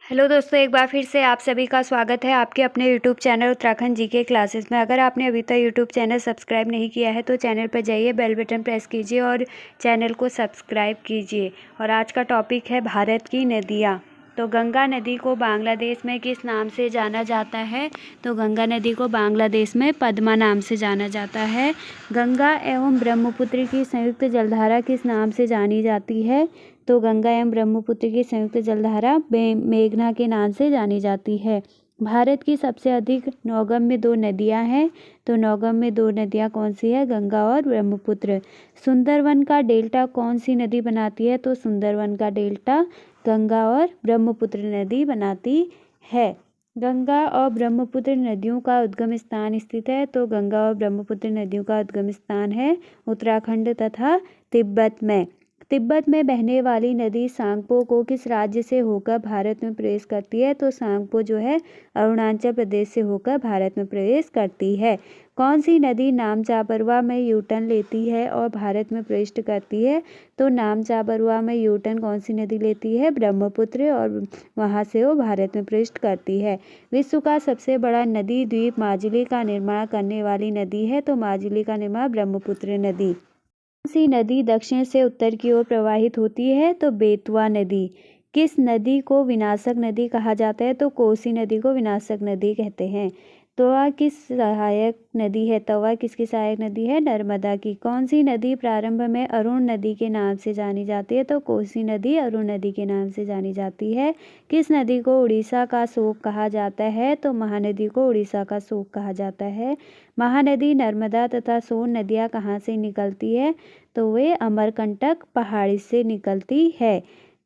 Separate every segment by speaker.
Speaker 1: Hello दोस्तों, एक बार फिर से आप सभी का स्वागत है आपके अपने YouTube channel Uttarakhand GK classes में। अगर आपने अभी तक यूट्यूब चैनल सब्सक्राइब नहीं किया है तो चैनल पर जाइए, बेल बटन प्रेस कीजिए और चैनल को सब्सक्राइब कीजिए। और आज का टॉपिक है भारत की नदियाँ। तो गंगा नदी को बांग्लादेश में किस नाम से जाना जाता है? तो गंगा नदी को बांग्लादेश में पद्मा नाम से जाना जाता है। गंगा एवं ब्रह्मपुत्र की संयुक्त जलधारा किस नाम से जानी जाती है? तो गंगा एवं ब्रह्मपुत्र की संयुक्त जलधारा मेघना के नाम से जानी जाती है। भारत की सबसे अधिक नौगम्य दो नदियां हैं। तो नौगम्य दो नदियां कौन सी है? गंगा और ब्रह्मपुत्र। सुंदरवन का डेल्टा कौन सी नदी बनाती है? तो सुंदरवन का डेल्टा गंगा और ब्रह्मपुत्र नदी बनाती है। गंगा और ब्रह्मपुत्र नदियों का उद्गम स्थान स्थित है। तो गंगा और ब्रह्मपुत्र नदियों का उद्गम स्थान है उत्तराखंड तथा तिब्बत में। तिब्बत में बहने वाली नदी सांगपो को किस राज्य से होकर भारत में प्रवेश करती है? तो सांगपो जो है अरुणाचल प्रदेश से होकर भारत में प्रवेश करती है। कौन सी नदी नामचाबरवा में यूटर्न लेती है और भारत में प्रवेश करती है? तो नामचाबरवा में यूटर्न कौन सी नदी लेती है? ब्रह्मपुत्र, और वहाँ से वो भारत में प्रवेश करती है। विश्व का सबसे बड़ा नदी द्वीप माजुली का निर्माण करने वाली नदी है। तो माजुली का निर्माण ब्रह्मपुत्र नदी। कौन सी नदी दक्षिण से उत्तर की ओर प्रवाहित होती है? तो बेतवा नदी। किस नदी को विनाशक नदी कहा जाता है? तो कोसी नदी को विनाशक नदी कहते हैं। तवा किस सहायक नदी है? तवा किसकी सहायक नदी है? नर्मदा की। कौन सी नदी प्रारंभ में अरुण नदी के नाम से जानी जाती है? तो कोसी नदी अरुण नदी के नाम से जानी जाती है। किस नदी को उड़ीसा का शोक कहा जाता है? तो महानदी को उड़ीसा का शोक कहा जाता है। महानदी, नर्मदा तथा सोन नदियाँ कहाँ से निकलती है? तो वे अमरकंटक पहाड़ी से निकलती है।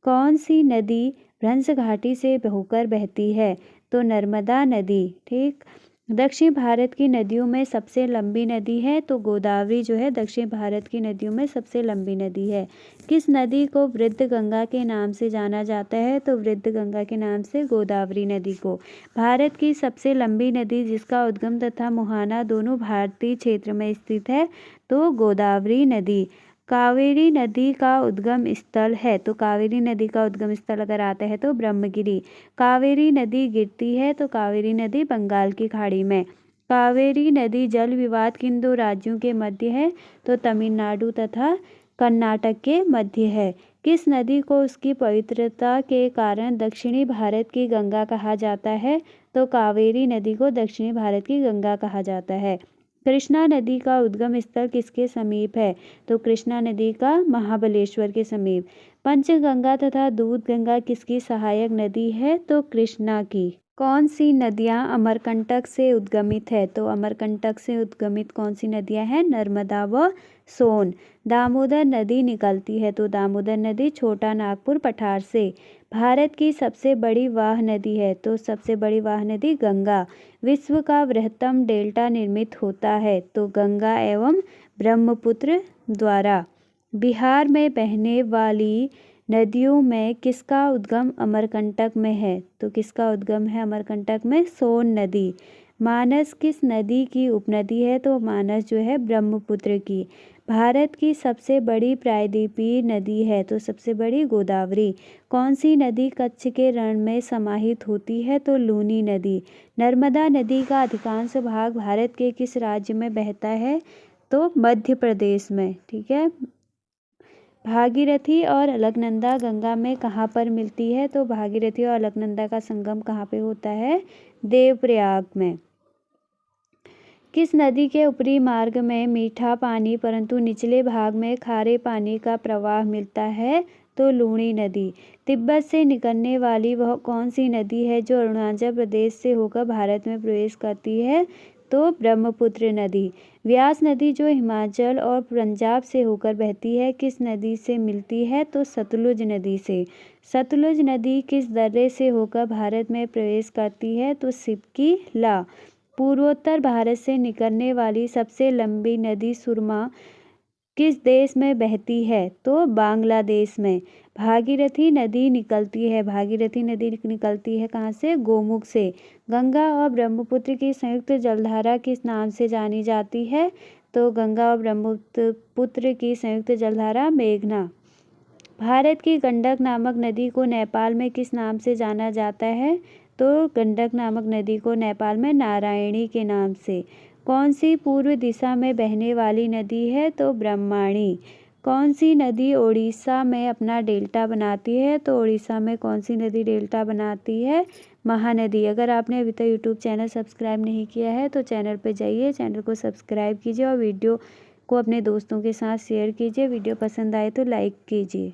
Speaker 1: कौन सी नदी भ्रंश घाटी से होकर बहती है? तो नर्मदा नदी। ठीक। दक्षिण भारत की नदियों में सबसे लंबी नदी है? तो गोदावरी जो है दक्षिण भारत की नदियों में सबसे लंबी नदी है। किस नदी को वृद्ध गंगा के नाम से जाना जाता है? तो वृद्ध गंगा के नाम से गोदावरी नदी को। भारत की सबसे लंबी नदी जिसका उद्गम तथा मुहाना दोनों भारतीय क्षेत्र में स्थित है? तो गोदावरी नदी। कावेरी नदी का उद्गम स्थल है? तो कावेरी नदी का उद्गम स्थल अगर आता है तो ब्रह्मगिरी। कावेरी नदी गिरती है? तो कावेरी नदी बंगाल की खाड़ी में। कावेरी नदी जल विवाद किन दो राज्यों के मध्य है? तो तमिलनाडु तथा कर्नाटक के मध्य है। किस नदी को उसकी पवित्रता के कारण दक्षिणी भारत की गंगा कहा जाता है? तो कावेरी नदी को दक्षिणी भारत की गंगा कहा जाता है। कृष्णा नदी का उद्गम स्थल किसके समीप है? तो कृष्णा नदी का महाबलेश्वर के समीप। पंचगंगा तथा दूधगंगा किसकी सहायक नदी है? तो कृष्णा की। कौन सी नदियां अमरकंटक से उद्गमित है? तो अमरकंटक से उद्गमित कौन सी नदियां हैं? नर्मदा व सोन। दामोदर नदी निकलती है? तो दामोदर नदी छोटा नागपुर पठार से। भारत की सबसे बड़ी वाह नदी है? तो सबसे बड़ी वाह नदी गंगा। विश्व का बृहत्तम डेल्टा निर्मित होता है? तो गंगा एवं ब्रह्मपुत्र द्वारा। बिहार में बहने वाली नदियों में किसका उद्गम अमरकंटक में है? तो किसका उद्गम है अमरकंटक में? सोन नदी। मानस किस नदी की उपनदी है? तो मानस जो है ब्रह्मपुत्र की। भारत की सबसे बड़ी प्रायद्वीपीय नदी है? तो सबसे बड़ी गोदावरी। कौन सी नदी कच्छ के रण में समाहित होती है? तो लूनी नदी। नर्मदा नदी का अधिकांश भाग भारत के किस राज्य में बहता है? तो मध्य प्रदेश में। ठीक है। भागीरथी और अलकनंदा गंगा में कहाँ पर मिलती है? तो भागीरथी और अलकनंदा का संगम कहाँ पे होता है? देवप्रयाग में। किस नदी के ऊपरी मार्ग में मीठा पानी परंतु निचले भाग में खारे पानी का प्रवाह मिलता है? तो लूणी नदी। तिब्बत से निकलने वाली वह कौन सी नदी है जो अरुणाचल प्रदेश से होकर भारत में प्रवेश करती है? तो ब्रह्मपुत्र नदी। व्यास नदी जो हिमाचल और पंजाब से होकर बहती है किस नदी से मिलती है? तो सतलुज नदी से। सतलुज नदी किस दर्रे से होकर भारत में प्रवेश करती है? तो सिपकी ला। पूर्वोत्तर भारत से निकलने वाली सबसे लंबी नदी सुरमा किस देश में बहती है? तो बांग्लादेश में। भागीरथी नदी निकलती है? भागीरथी नदी निकलती है कहाँ से? गोमुख से। गंगा और ब्रह्मपुत्र की संयुक्त जलधारा किस नाम से जानी जाती है? तो गंगा और ब्रह्मपुत्र की संयुक्त जलधारा मेघना। भारत की गंडक नामक नदी को नेपाल में किस नाम से जाना जाता है? तो गंडक नामक नदी को नेपाल में नारायणी के नाम से। कौन सी पूर्व दिशा में बहने वाली नदी है? तो ब्रह्मणी। कौन सी नदी ओडिशा में अपना डेल्टा बनाती है? तो ओडिशा में कौन सी नदी डेल्टा बनाती है? महानदी। अगर आपने अभी तक यूट्यूब चैनल सब्सक्राइब नहीं किया है तो चैनल पर जाइए, चैनल को सब्सक्राइब कीजिए और वीडियो को अपने दोस्तों के साथ शेयर कीजिए। वीडियो पसंद आए तो लाइक कीजिए।